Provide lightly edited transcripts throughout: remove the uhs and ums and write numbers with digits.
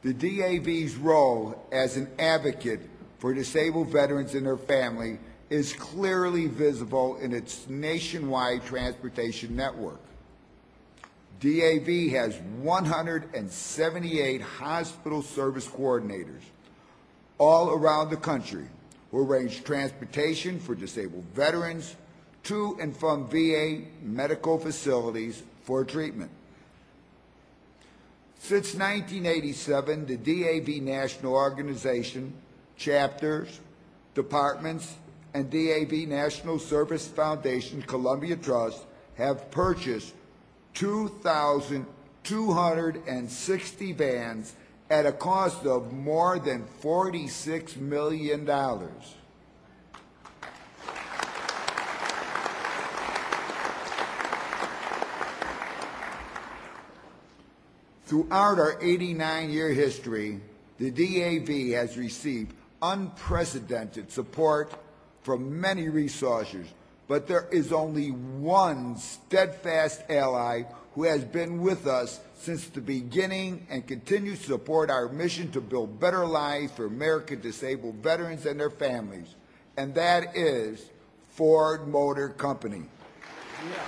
The DAV's role as an advocate for disabled veterans and their family is clearly visible in its nationwide transportation network. DAV has 178 hospital service coordinators all around the country who arrange transportation for disabled veterans to and from VA medical facilities for treatment. Since 1987, the DAV National Organization, chapters, departments, and DAV National Service Foundation Columbia Trust have purchased 2,260 vans at a cost of more than $46 million. Throughout our 89-year history, the DAV has received unprecedented support from many resources, but there is only one steadfast ally who has been with us since the beginning and continues to support our mission to build better lives for American disabled veterans and their families, and that is Ford Motor Company. Yeah.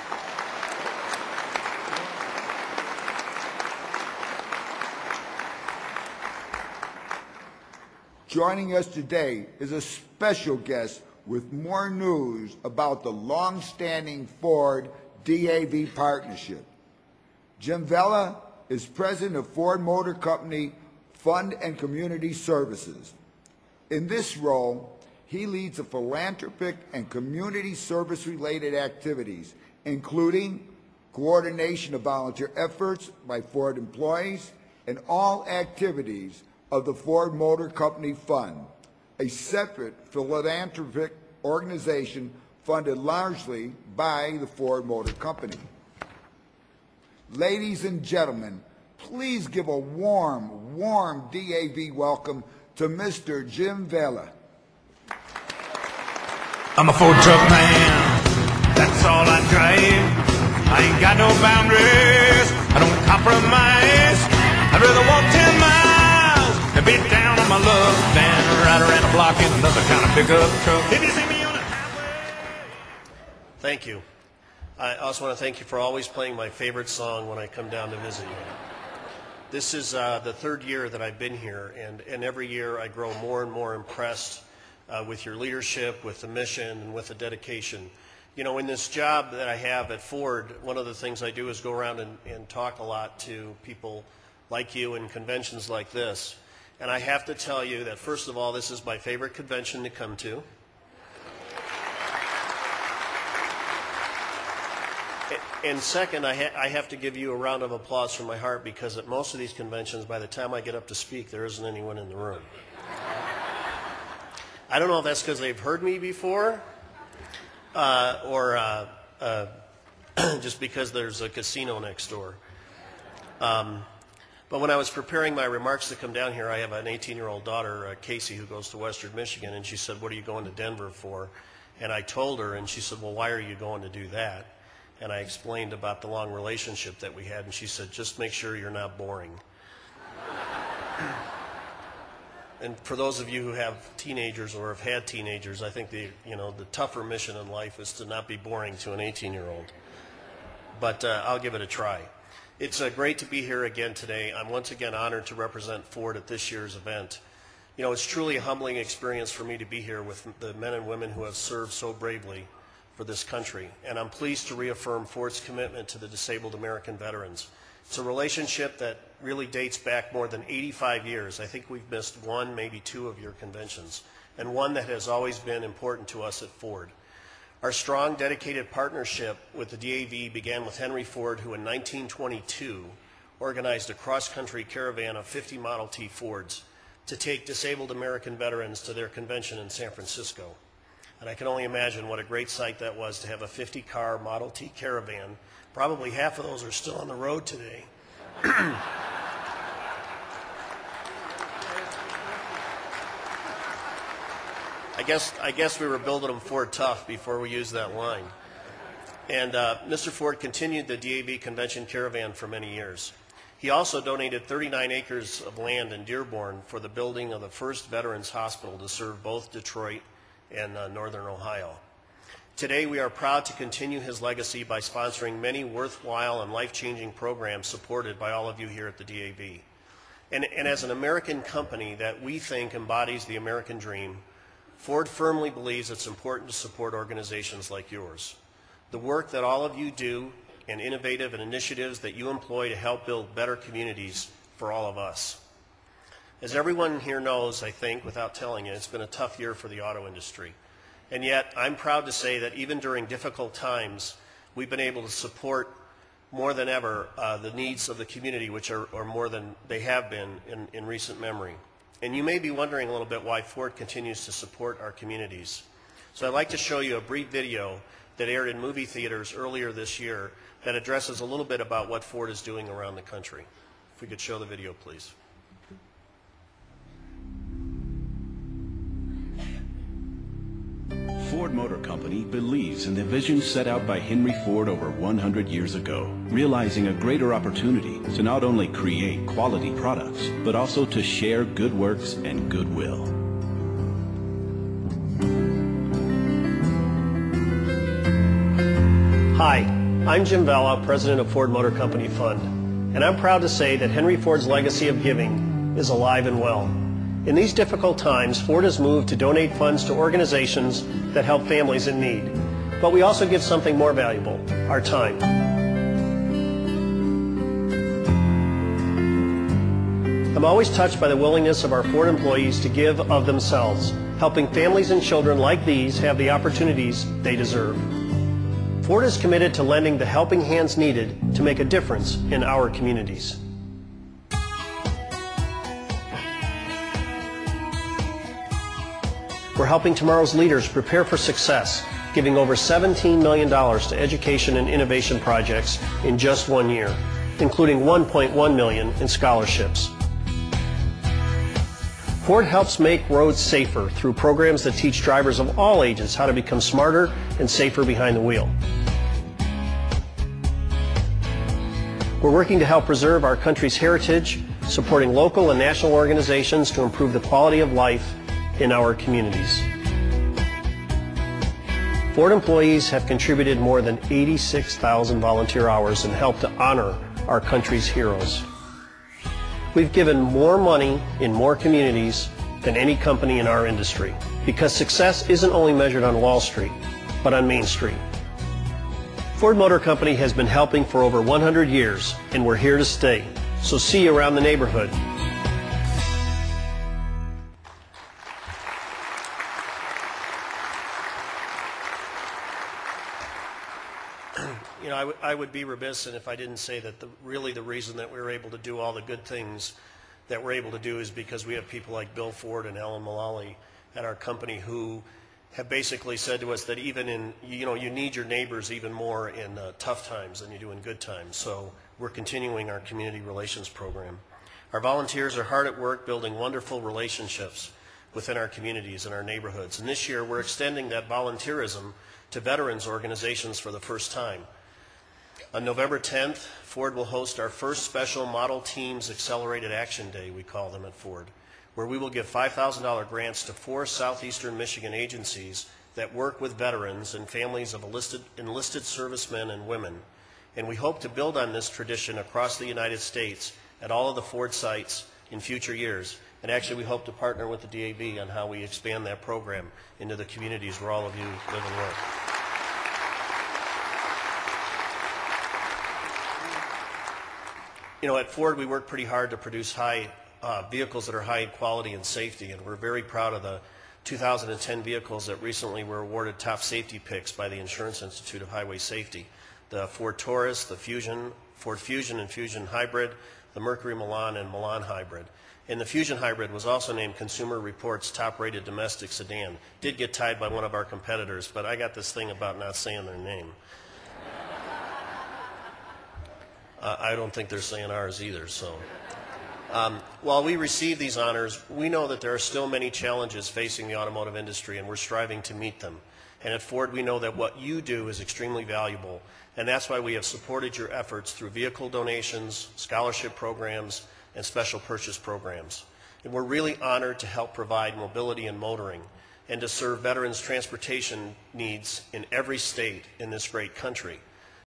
Joining us today is a special guest with more news about the long-standing Ford-DAV partnership. Jim Vella is president of Ford Motor Company Fund and Community Services. In this role, he leads the philanthropic and community service-related activities, including coordination of volunteer efforts by Ford employees and all activities of the Ford Motor Company Fund, a separate philanthropic organization funded largely by the Ford Motor Company. Ladies and gentlemen, please give a warm, warm DAV welcome to Mr. Jim Vella. I'm a Ford truck man, that's all I drive. I ain't got no boundaries, I don't compromise. I'd rather walk 10 miles and be down on my luck than ride around a block in another kind of pickup truck. If you see me on a highway. Thank you. I also want to thank you for always playing my favorite song when I come down to visit you. This is the third year that I've been here, and every year I grow more and more impressed with your leadership, with the mission, and with the dedication. You know, in this job that I have at Ford, one of the things I do is go around and talk a lot to people like you in conventions like this. And I have to tell you that, first of all, this is my favorite convention to come to. And second, I have to give you a round of applause from my heart, because at most of these conventions, by the time I get up to speak, there isn't anyone in the room. I don't know if that's because they've heard me before, or just because there's a casino next door. But when I was preparing my remarks to come down here, I have an 18-year-old daughter, Casey, who goes to Western Michigan, and she said, "What are you going to Denver for?" And I told her, and she said, "Well, why are you going to do that?" And I explained about the long relationship that we had, and she said, "Just make sure you're not boring." And for those of you who have teenagers or have had teenagers, I think the tougher mission in life is to not be boring to an 18-year-old. But I'll give it a try. It's great to be here again today. I'm once again honored to represent Ford at this year's event. You know, it's truly a humbling experience for me to be here with the men and women who have served so bravely for this country. And I'm pleased to reaffirm Ford's commitment to the disabled American veterans. It's a relationship that really dates back more than 85 years. I think we've missed one, maybe two of your conventions, and one that has always been important to us at Ford. Our strong, dedicated partnership with the DAV began with Henry Ford, who in 1922 organized a cross-country caravan of 50 Model T Fords to take disabled American veterans to their convention in San Francisco. And I can only imagine what a great sight that was to have a 50-car Model T caravan. Probably half of those are still on the road today. I guess we were building them Ford tough before we used that line. And Mr. Ford continued the DAV convention caravan for many years. He also donated 39 acres of land in Dearborn for the building of the first Veterans Hospital to serve both Detroit and Northern Ohio. Today, we are proud to continue his legacy by sponsoring many worthwhile and life-changing programs supported by all of you here at the DAV. And as an American company that we think embodies the American dream, Ford firmly believes it's important to support organizations like yours. The work that all of you do and innovative and initiatives that you employ to help build better communities for all of us. As everyone here knows, I think, without telling you, it's been a tough year for the auto industry. And yet, I'm proud to say that even during difficult times, we've been able to support more than ever the needs of the community, which are more than they have been in recent memory. And you may be wondering a little bit why Ford continues to support our communities. So I'd like to show you a brief video that aired in movie theaters earlier this year that addresses a little bit about what Ford is doing around the country. If we could show the video, please. Ford Motor Company believes in the vision set out by Henry Ford over 100 years ago, realizing a greater opportunity to not only create quality products, but also to share good works and goodwill. Hi, I'm Jim Vella, President of Ford Motor Company Fund, and I'm proud to say that Henry Ford's legacy of giving is alive and well. In these difficult times, Ford has moved to donate funds to organizations that help families in need. But we also give something more valuable, our time. I'm always touched by the willingness of our Ford employees to give of themselves, helping families and children like these have the opportunities they deserve. Ford is committed to lending the helping hands needed to make a difference in our communities. We're helping tomorrow's leaders prepare for success, giving over $17 million to education and innovation projects in just 1 year, including $1.1 million in scholarships. Ford helps make roads safer through programs that teach drivers of all ages how to become smarter and safer behind the wheel. We're working to help preserve our country's heritage, supporting local and national organizations to improve the quality of life in our communities. Ford employees have contributed more than 86,000 volunteer hours and helped to honor our country's heroes. We've given more money in more communities than any company in our industry, because success isn't only measured on Wall Street, but on Main Street. Ford Motor Company has been helping for over 100 years, and we're here to stay. So see you around the neighborhood. You know, I would be remiss if I didn't say that really the reason that we were able to do all the good things that we're able to do is because we have people like Bill Ford and Alan Mulally at our company who have basically said to us that even in, you need your neighbors even more in tough times than you do in good times. So we're continuing our community relations program. Our volunteers are hard at work building wonderful relationships within our communities and our neighborhoods. And this year we're extending that volunteerism to veterans organizations for the first time. On November 10th, Ford will host our first special Model Teams Accelerated Action Day, we call them at Ford, where we will give $5,000 grants to 4 southeastern Michigan agencies that work with veterans and families of enlisted servicemen and women. And we hope to build on this tradition across the United States at all of the Ford sites in future years. And actually, we hope to partner with the DAV on how we expand that program into the communities where all of you live and work. You know, at Ford, we work pretty hard to produce vehicles that are high in quality and safety, and we're very proud of the 2010 vehicles that recently were awarded top safety picks by the Insurance Institute of Highway Safety. The Ford Taurus, the Ford Fusion and Fusion Hybrid, the Mercury Milan and Milan Hybrid. And the Fusion Hybrid was also named Consumer Reports top-rated domestic sedan. Did get tied by one of our competitors, but I got this thing about not saying their name. I don't think they're saying ours either. So, while we receive these honors, we know that there are still many challenges facing the automotive industry, and we're striving to meet them. And at Ford, we know that what you do is extremely valuable, and that's why we have supported your efforts through vehicle donations, scholarship programs, and special purchase programs. And we're really honored to help provide mobility and motoring and to serve veterans' transportation needs in every state in this great country.